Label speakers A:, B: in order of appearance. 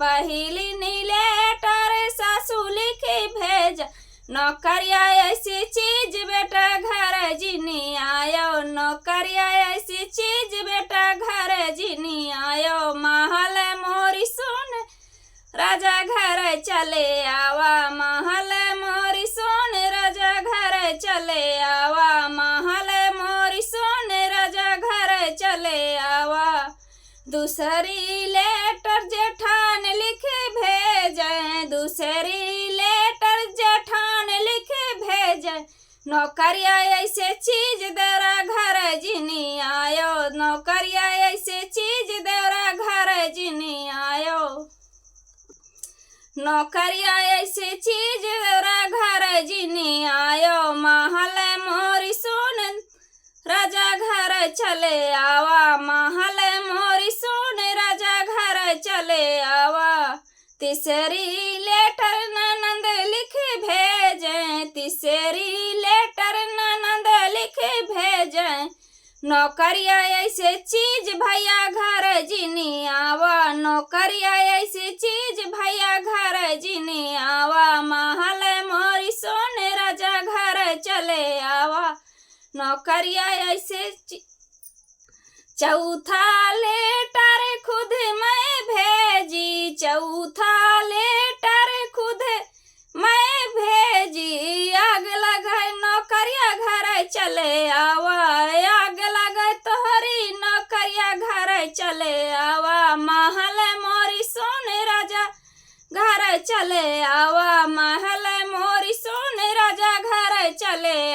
A: पहिली नीलेटर सासू लिखी भेज नौकरिया ऐसी चीज बेटा घर जिनी आयो नौकरिया ऐसी चीज बेटा घर जिनी आयो महल मोरी सुन राजा घर चले आवा महल मोरी सुन राजा घर चले आवा महल मोरी सुन राजा घर चले आवा दूसरी लेटर जेठान लिखे भेजे दूसरी लेटर जेठान लिखे भेजे नौकरिया ऐसे चीज देवरा घर जिनी आयो नौकरिया ऐसे चीज देवरा घर जिनी आयो नौकरिया ऐसे चीज देवरा घर जिनी आयो महल मोरी सुन राजा घर चले आवा महल मोरी सुन राजा घर चले आवा तीसरी लेटर ननंद लिखे भेजे तीसरी लेटर ननंद लिखे भेजे नौकरिया ऐसे चीज भैया घर जिनी आवा नौकरिया ऐसे चीज भैया घर जिनी आवा महल मोरी सुन राजा घर चले आवा नौकरिया ऐसे चौथा लेटर खुद मैं भेजी चौथा लेटर खुद मैं भेजी आग लगे नौकरिया घर चले आवा आग लगे तोहरी नौकरिया घर चले आवा महल मोरी सुन राजा घर चले आवा महल मोरी सुन राजा घर चले